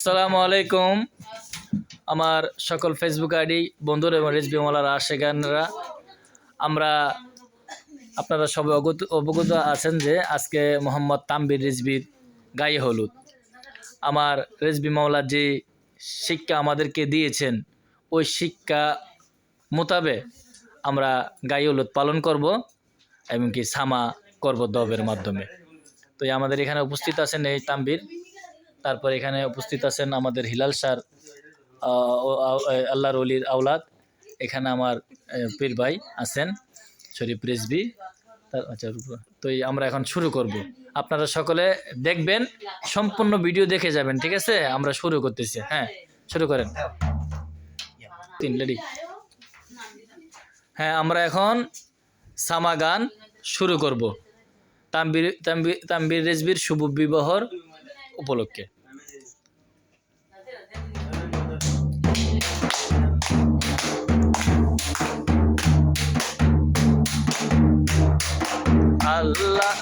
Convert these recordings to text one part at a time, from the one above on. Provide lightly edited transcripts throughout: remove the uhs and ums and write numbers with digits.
আসসালামু আলাইকুম। আমার সকল ফেসবুক আইডি বন্ধুরা এবং রেজবি মাওলারা আশেকানরা, আমরা আপনারা সবাই অবগত আছেন যে আজকে মোহাম্মদ তানভীর রিজভির গায়ে হলুদ। আমার রেজবি মাওলা যে শিক্ষা আমাদেরকে দিয়েছেন ওই শিক্ষা মোতাবেক আমরা গায়ে হলুদ পালন করব এবং কি সামা করব দবের মাধ্যমে। তো আমাদের এখানে উপস্থিত আছেন এই তানভীর, তারপর এখানে উপস্থিত আছেন আমাদের হিলাল স্যার, আল্লাহর ওলির আওলাদ। এখানে আমার পীর ভাই আছেন শরীফ রেজবি। আচ্ছা, তো আমরা এখন শুরু করব। আপনারা সকলে দেখবেন, সম্পূর্ণ ভিডিও দেখে যাবেন, ঠিক আছে? আমরা শুরু করতেছি। হ্যাঁ, শুরু করেন। রেডি? হ্যাঁ, আমরা এখন সামা গান শুরু করব তানভীর রেজবির শুভ বিবাহর উপলক্ষে। আল্লাহ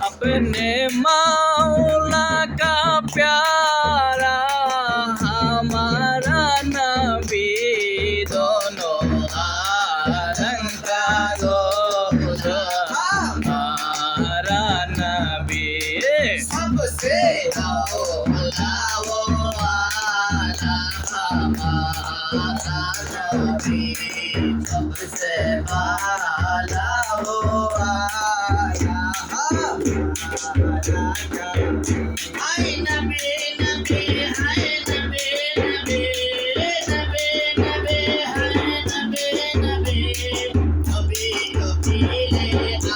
अपने मौला का प्यारा हमारा नबी, दोनों आलम का दूल्हा हमारा नबी, सबसे औला वो आला हमारा नबी, सबसे आला वो आला। हाय नबी नबी, हाय नबी नबी, नबी नबी, हाय नबी नबी, नबी नबी ले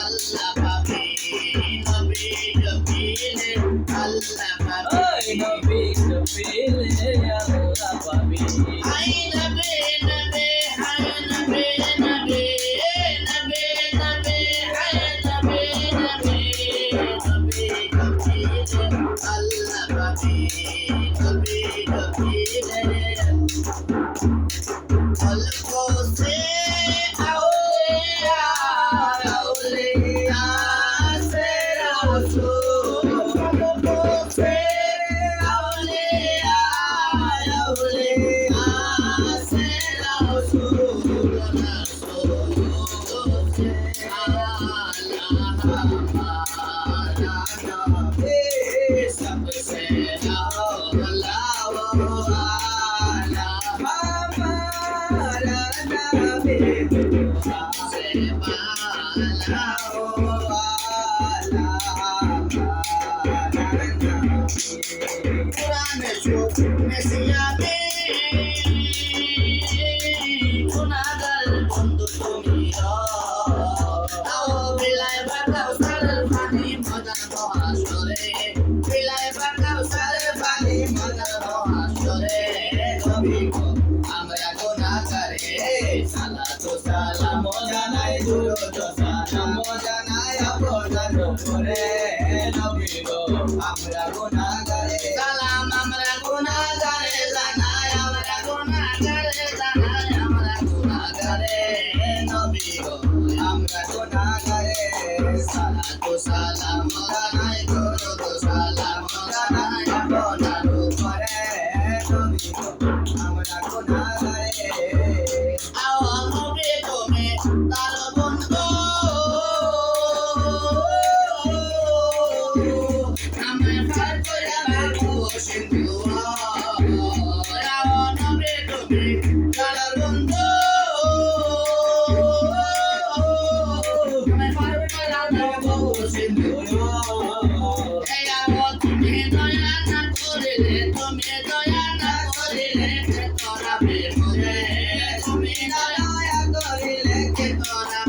अल्लाह पाबी, नबी नबी ले अल्लाह पाबी, नबी नबी ले अल्लाह पाबी। हाय नबी नबी, हाय नबी नबी, नबी नबी, हाय नबी नबी, नबी नबी ले अल्लाह पाबी, नबी नबी ले अलगों से औलिया, औलिया से रसूल, अलगों से औलिया, औलिया से रसूल, रसूल से आला हमारा नबी, सबसे औला वो आला हमारा नबी, सबसे आला वो आला हमारा नबी। कुरान जो মেসিয়া দে গুনাহগার বন্ধু তুমি তাও বিলায় বাঁকাও সারের পানি মজার মহাসরে, বিলায় বাঁকাও সারের পানি মজার মহাসরে, নবী গো আমরা গুনাহগারে সালাতু সালাম জানাই, দুরূদ সালাম জানাই আপনার উপরে, নবী গো আমরা গুনাহগারে সালাম, আমরা গুনাহগারে জানাই, আমরা গুনাহগারে জানাই, আমরা গুনাহগারে, নবী গো আমরা গুনাহগারে সালাতু সালাম জানাই, দুরূদ সালাম জানাই আপনার উপরে, নবী গো আমরা গুনাহগারে। আওয়া নবী তুমি তার বন্ধু, আমার ভাই কইরা বাবু সিন্ধু, আওয়া নবী তুমি তার বন্ধু, আমার ভাই কইরা বাবু সিন্ধু, এই আওয়া তুমি দয়া না করিলে, তুমি দয়া না করিলে তোরা বের করে, তুমি দয়া করিলে কে তোরা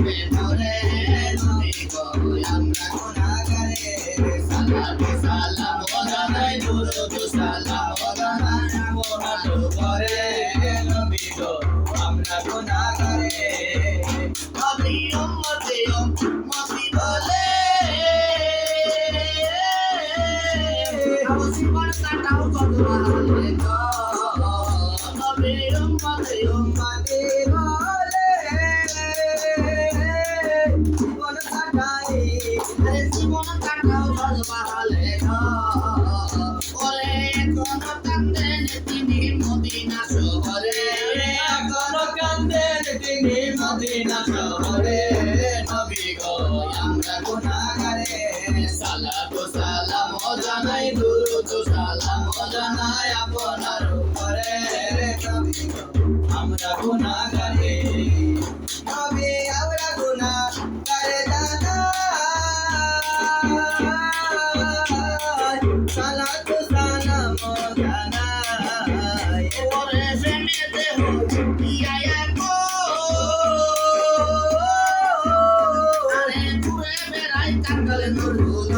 করে নবী গো আমরা গুনাহগারে সালাতু সালাম জানাই দুরূদ সালাম জানাই আপনার উপরে নবী গো আমরা গুনাহগারে নবী আমরা গুনাহগারে সালাতু সালাম জানাই ওরে প্রেমেতে হইয়া গো আরে ঘুরে বেড়াই কাঙ্গাল নুরুল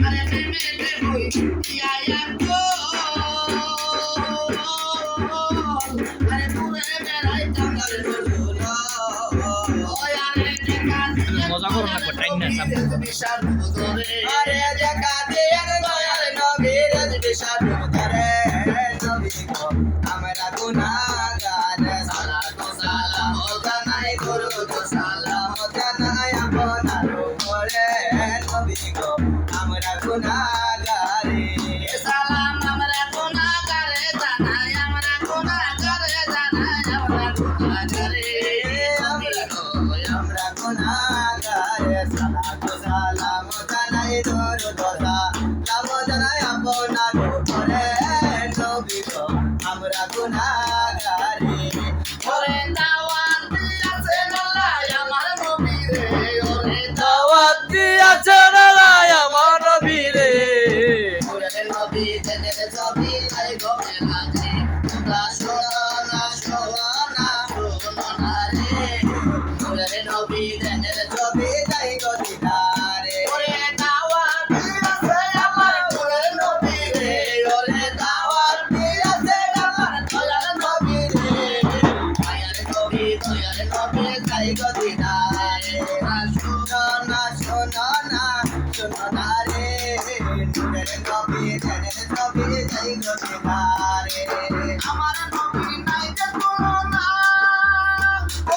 আরে প্রেমেতে হইয়া গো আরে ঘুরে বেড়াই কাঙ্গাল নুরুল আরে দেখা মজা করো না টাইম না সামনে আরে দেখা দিয়ার দয়াল নবীর বিশাল করে নবী গো আমরা গুনাহগার সালাতু সালাম জানাই দুরূদ সালাম জানাই আপনার উপরে নবী গো আমরা গুনাহগারে সালাম আমরা গুনাহগারে জানাই আমরা গুনাহগারে জানাই আমরা গুনাহগারে আমরা গুনাহগারে সালাতু সালাম জানাই দুরূদ সালাম জানাই আপনার উপরে নবী গো আমরা গুনাহগারে ওরে দাওয়াত দিয়েছেন আল্লাহ আমার নবীরে ওরে দাওয়াত দিয়েছেন আল্লাহ আমার নবীরে ওরে নবী জেনের ছবি লাই গো মেলাতে তোমরা শোনো না রে ওরে নবী জেনের ছবি লাই গো দিদারে ওরে দাওয়াত দিয়েছেন আমার ওরে নবীরে ওরে দাওয়াত দিয়েছেন আমার দয়াল নবীরে মায়ার নবী লাই গো দিদারে শোনো না রে নূরের নবী জেনের ছবি লাই গো দিদারে আমার নবী নাই যে তুলনা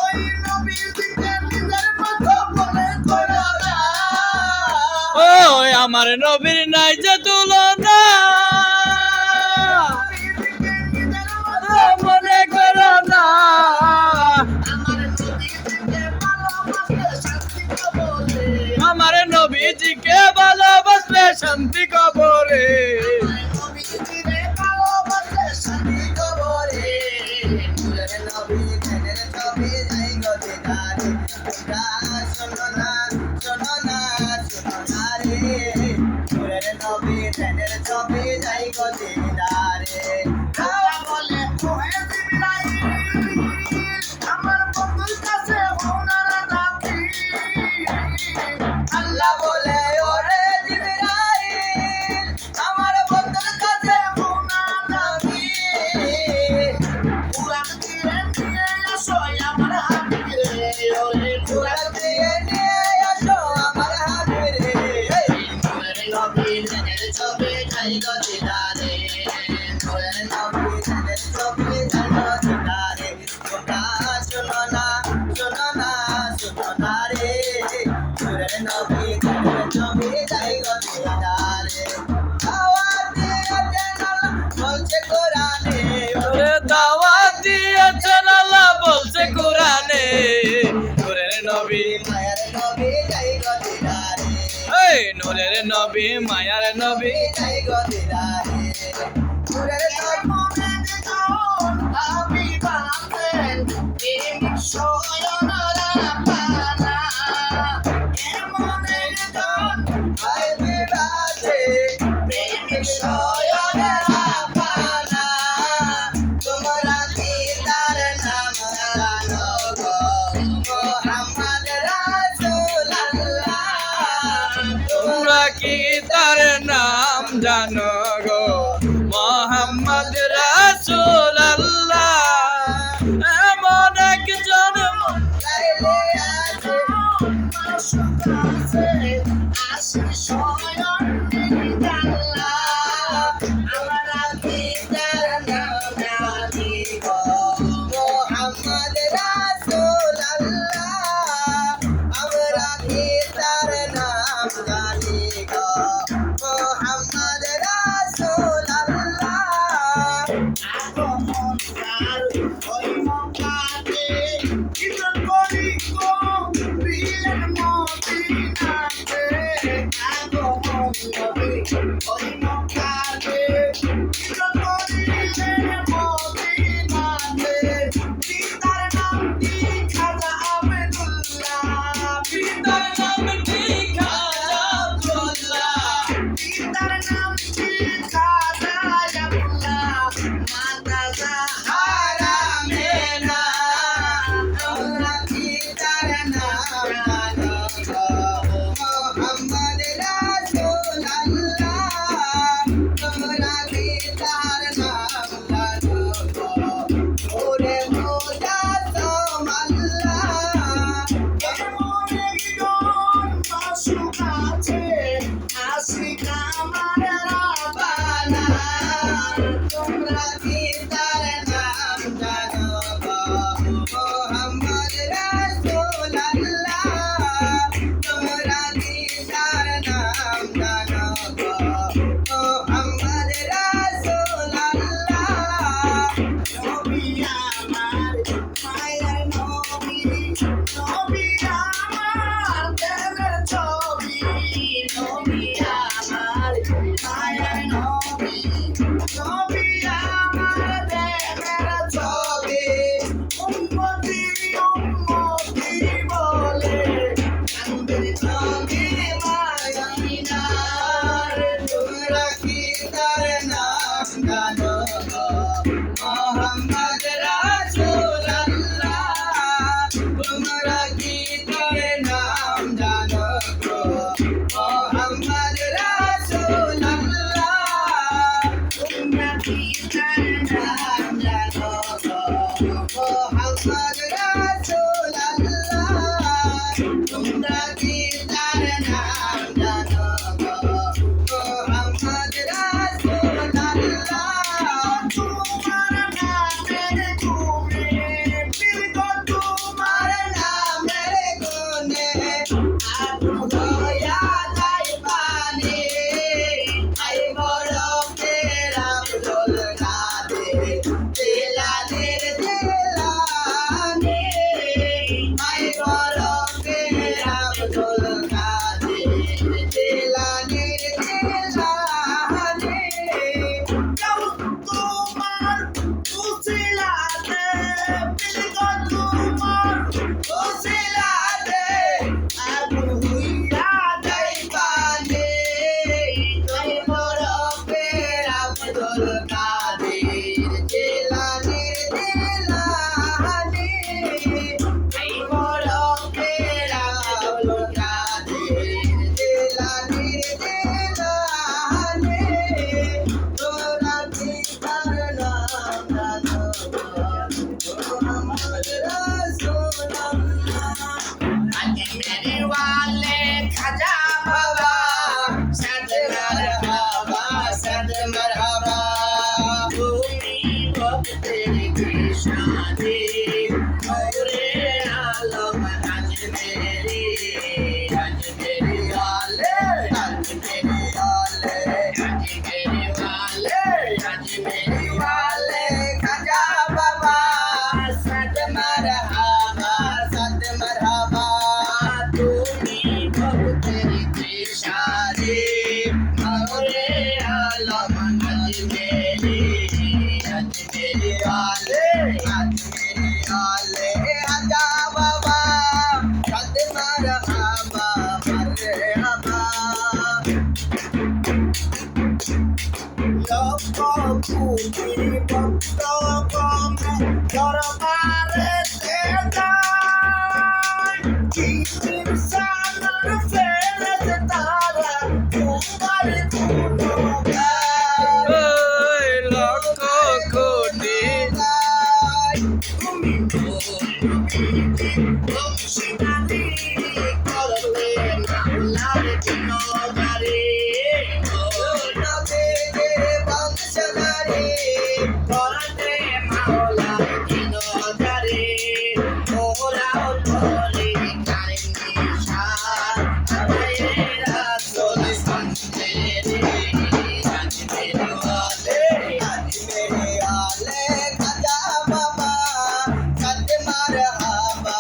ওই নবী দিকে নিজের মতো বলে করো না ওই আমার নবীর নাই যে তুলনা মনে করো না আমার নবীজিকে ভালোবাসলে শান্তি কবরে ছবি যাই গো দিদারে বলে আমার বন্ধুর কাছে ওনারা নাকি আল্লাহ বলে ওরে জিবরাইল আমার বন্ধুর কাছে ওনারা নাকি কুরআন দিয়ে নিয়ে আসো আমার হাবিবে ওরে কুরআন দিয়ে নিয়ে আসো আমার হাবিবে ওরে নবী জেনের ছবি যাই গো দিদারে ওরে নবী জেনের ছবি যাই গো দিদারে তোমরা শোনো না রে ওরে নবী জেনের ছবি যাই গো দিদারে দাওয়াত দিয়েছেন আল্লাহ বলছে কোরআনে ওরে দাওয়াত দিয়েছেন আল্লাহ বলছে কোরআনে নূরের নবী মায়ার নবী যাই গো দিদারে এই নূরের নবী মায়ার নবী যাই গো দিদারে নূরের নবী আমি বাঁধেন প্রেম সয়নরা পানা এমনের গান আই বিরাজে প্রেম সয়নরা পানা তোমরা কি তার নাম জানো গো মুহাম্মদ রাসূলুল্লাহ তোমরা কি তার নাম জানো গো মোহাম্মদ রাসূলুল্লাহ এমন একজন লাইলে আছে মাসুকাছে আসি শয়ন নিদাল্লা আমরা কি তার নাম জানি গো মুহাম্মদ রাসূলুল্লাহ আমরা কি তার নাম জানি গো মুহাম্মদ রাসূলুল্লাহ আগমন কাল ওই মক্কাতে জীবন করি করিলেন মদিনাতে আগমন নবী ওই মক্কাতে হিজরত করিলেন মদিনাতে পিতার নাম কি খাজা আব্দুল্লাহ পিতার নাম কি খাজা আব্দুল্লাহ পিতার নাম কি খাজা আব্দুল্লাহ মাতা জাহারা মেনা তোমরা কি তার নাম জানো গো মোহাম্মদ রাসূলুল্লাহ তোমরা কি তার নাম জানো গো ওরে মুজাসসাম আল্লাহ কেমন একজন মাসুক আছে আশিক আমার রাব্বানা তোমরা কি তার নাম জানো গো মোহাম্মদ রাসূলুল্লাহ তোমরা কি তার নাম জানো গো মোহাম্মদ রাসূলুল্লাহ নবী আমার মায়ের নবী নবী আমার দেবের ছবি নবী আমার মায়ের নবী নবী আমার দেবের ছবি উম্মতি উম্মতি বলে কান্দের ছবি মায়িনার তোমরা কি তার নাম জানো গো মোহাম্মদ রাসূলুল্লাহ তোমরা কি তার নাম জানো গো মোহাম্মদ রাসূলুল্লাহ তোমরা কি তার নাম জানো গো মোহাম্মদ রাসূলুল্লাহ তোমরা কি তার নাম জানো গো মোহাম্মদ রাসূলুল্লাহ তোমার নামের গুণে বীরগো তোমার নামের গুণে আগুন হইয়া যায় পানি আই বড় ফের আব্দুল কাদের জিলানীর জিলানী আই বড় ফের আব্দুল কাদের জিলানীর জিলানী কেউ তোমার উসিলাতে বীরগো তোমার উসিলাতে আগুন হইয়া যায় পানি আই বড় ফের আব্দুল কাদের জিলানীর জিলানী আই বড় ফের আব্দুল কাদের জিলানীর জিলানী তোরা কি তার নাম জানো গো মোহাম্মদ রাসূলুল্লাহ আজ মেরে ওয়ালে খাজা বাবা সাদ মারহাবা তুমি ভক্তের কি শাদি ওরে আলম আজ মেরি ওয়ালে আজ মেরি ওয়ালে খাজা বাবা সাদ মারহাবা তুমি ভক্তের কি শাদি ওরে আলম আজ মেরি ওয়ালে খাজা বাবা সাদ মারহাবা লক্ষ কোটি ভক্ত কমে দরবারেতে যায় ইনসানের ফেরেশতারা তোমার গুণগান ওই লক্ষ কোটি তুমি বংশীদারি করবে মাওলার জিনদারি বংশধারী করবে মাওলার জিনদারি ওরাও ধরে কারেন্দি সার রাসূল সন্দেরে আজ মেরে আলে খাজা বাবা সাদ মারহাবা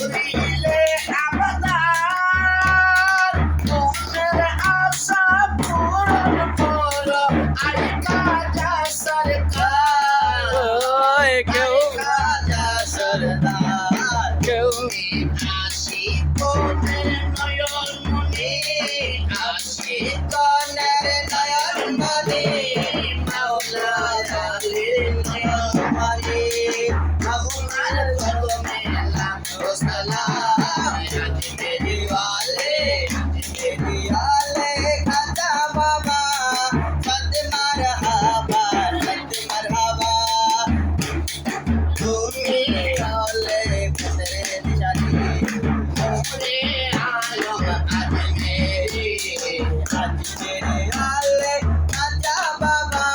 করিলে আবাদার মনের আশা পূরণ করো আই খাজা সরকার ওই কেউ খাজা সরদার কেউ আশিকনের নয়ন মনি আশিকনের নয়ন মনি মাওলা জালিল নয়ন মনি আমার কদমে লাখো সালাম আজ মেরি ওয়ালে খাজা বাবা সদ মারহাবা তুমি ওলে কদরে নিশানি মোরে আলম আজ মেরি ওয়ালে খাজা বাবা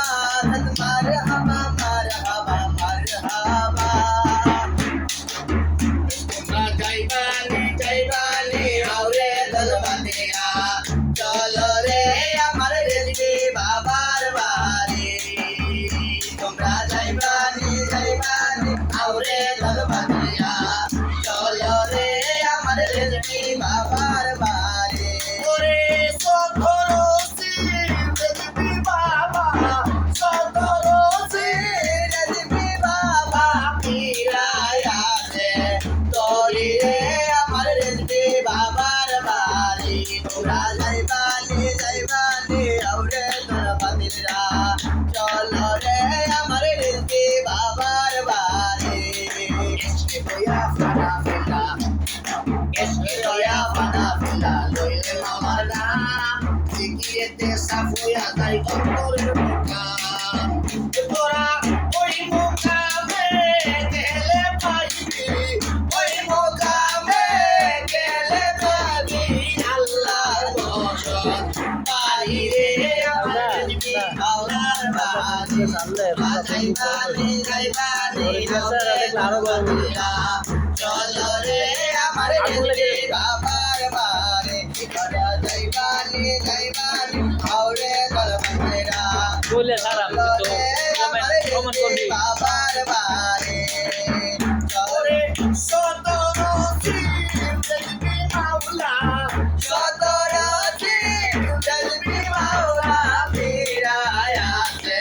সদ মারহাবা মারহাবা মারহাবা যাইবানি আউরে দলবাদিয়া চলো রে আমার রেজবি বাবার বাড়ি তোমরা যাইবানি আউরে দলবাদিয়া চলো রে আমার রেজবি বাবার বাড়ি ওরে সদরসি রেজবি বাবা সদরসি রেজবি বাবা পিরায়াছে তোরি রে আমার রেজবি বাবার বাড়ি তোরা যাইবানি আউরে দলবাদিয়া চলো রে আমার রেজবি বাবার বাড়ি এসকে তোয়া ফানা ফিলা লইলে আমার নাম জিকিরেতে সাফুয়া তাই অন্তরের মুকাম তোরা ওই মুকামে গেলে পাইবি ওই মুকামে গেলে পাবি আল্লাহর বশত বাহিরে আমার রেজবি বাবার বাড়ি চলো রে আমার রেজবি বাবার বাড়ি যাইবানি আউরে দলবাদিয়া বলে সারা কমেন্ট করবি বাবার বাড়ি চলে সদরসি রেজবি মাওলা সদরসি রেজবি মাওলা ফিরায়াছে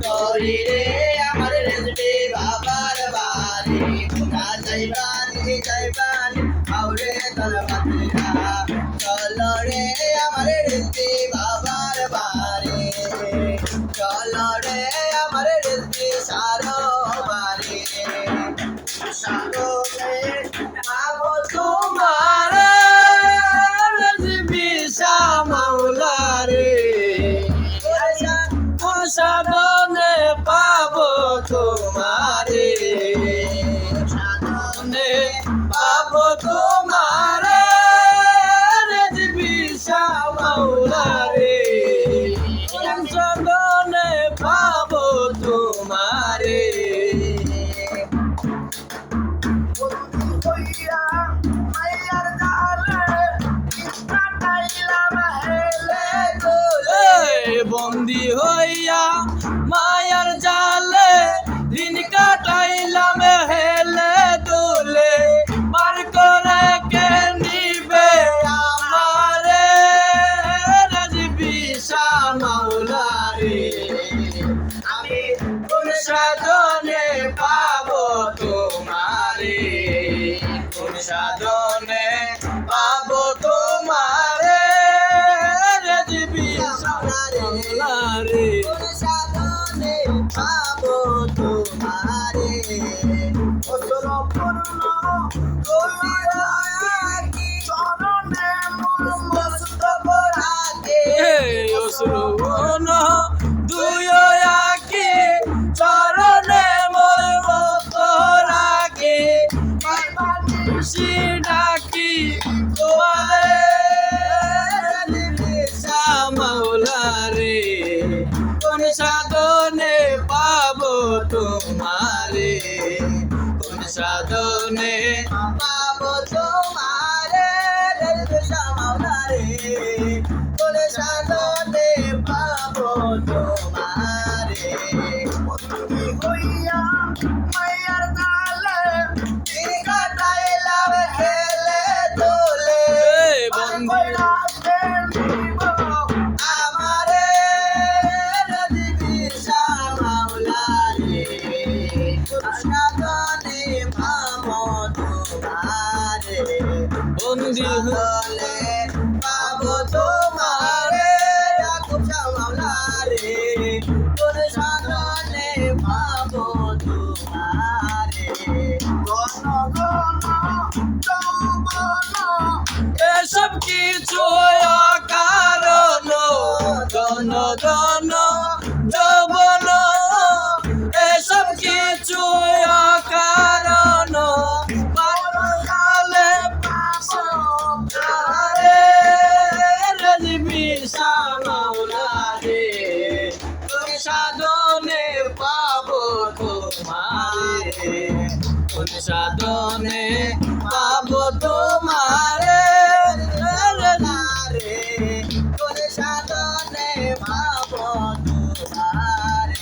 তোরি রে আমার রেজবি বাবার বাড়ি তোমরা যাইবানি আউরে দলবাদিয়া চলো রে আমার রেজবি বাবার বাড়ি চলো রে আমার রেজবি সারো বাড়ি সারো রে পাবো তোমার রেজবি মাওলা রে সাধনে পাবো তোমারে সাধনে পাবো তোমারে রেজবি মাওলা রে সাধনে পাবো তোমারে বন্দি হইয়া মায়ার জালে দিন কাটাইলাম হেলে দোলে পার করে কে নিবে আমারে রেজবি মাওলা রে আমি কোন সাধনে পাবো তোমারে কোন সাধনে পাবো তোমারে রেজবি মাওলা রে কোন সাধনে পাবো তোমারে অসর পূর্ণ করিয়া কি চরণে মোর মস্তক রাখে অসর পূর্ণ দুই আকি চরণে মোর মস্তক রাখে পাইবানি ডাকি তোমারে মাওলা রে কোন সাধনে পাবো তোমারে কোন সাধনে পাবো তোমারে মাওলা রে কোন সাধনে পাবো তোমারে হইয়া মায়ার দালে দিন কাটাইলাম বন্দি সাধনে পাবো তোমারে ইয়াকুব শাহ মাওলা রে কোন সাধনে পাবো তোমারে ঘন ঘন যৌবন এসব কিছু অকারণ ধন ধন যৌবন এসব কিছু অকারণ পরকালে পাবো তারে রাজবি শাহ মাওলা রে কোন সাধনে পাবো তোমারে কোন সাধনে পাবো তোমারে রে কোন সাধনে পাবো তোমারে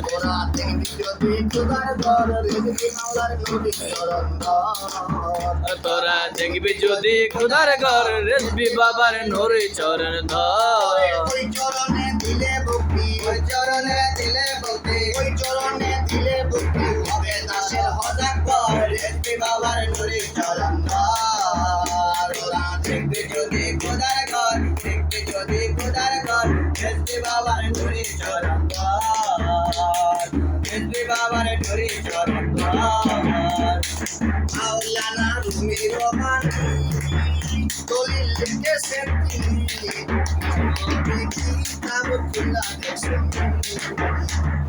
ওরা দেখবি যদি খোদার ঘর দেখবি মাওলার নবী চরণ তোরা দেখবি যদি খুদার ঘর রেসবি বাবার নোরে চরণ ধর ওই চরণে দিলে ভক্তি ওই চরণে দিলে ভক্তি ওই চরণে দিলে ভক্তি হবে দাসের হজাক পর দেখবি বাবার নুরি চরণ ওরা দেখবি যদি খোদার ঘর দেখবি যদি খোদার ঘর দেখবি বাবার নুরি চরণ দেখবি বাবার নুরি চরণ মাওলানা রুমি রহমান দলিল লিখেছেন তিনি কিতাব খুলা দেখছেন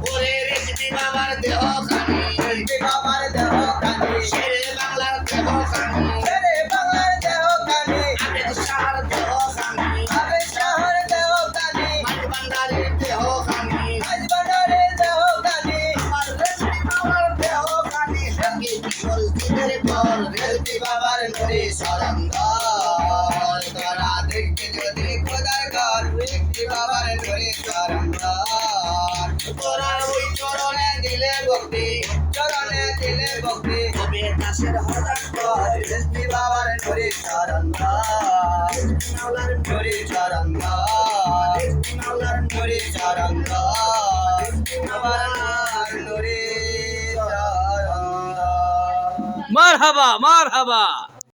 ওরে রেজবি বাবার দেহ খানি রেজবি বাবার দেহ খানি শেরে বাংলার দেহ খানি শেরে বাংলার দেহ খানি আবেদ শাহর দেহ খানি আবেদ শাহর দেহ খানি মাঝ ভান্ডারের দেহ খানি মাঝ ভান্ডারের দেহ খানি আর রেজবি বাবার দেহ খানি সঙ্গে বিকল দিনের পর রেজবি বাবার নুরি সরঙ্গার তোরা দেখবি যদি খোদার ঘর দেখবি বাবার নুরি সরঙ্গার তোরা ওই চরণে দিলে ভক্তি চরণে দিলে ভক্তি হবে দাসের হজাক পর রেজবি বাবার নুরি সরঙ্গার মাওলার নুরি সরঙ্গার মাওলার নুরি সরঙ্গার মাওলার নুরি সরঙ্গার মারহাবা মারহাবা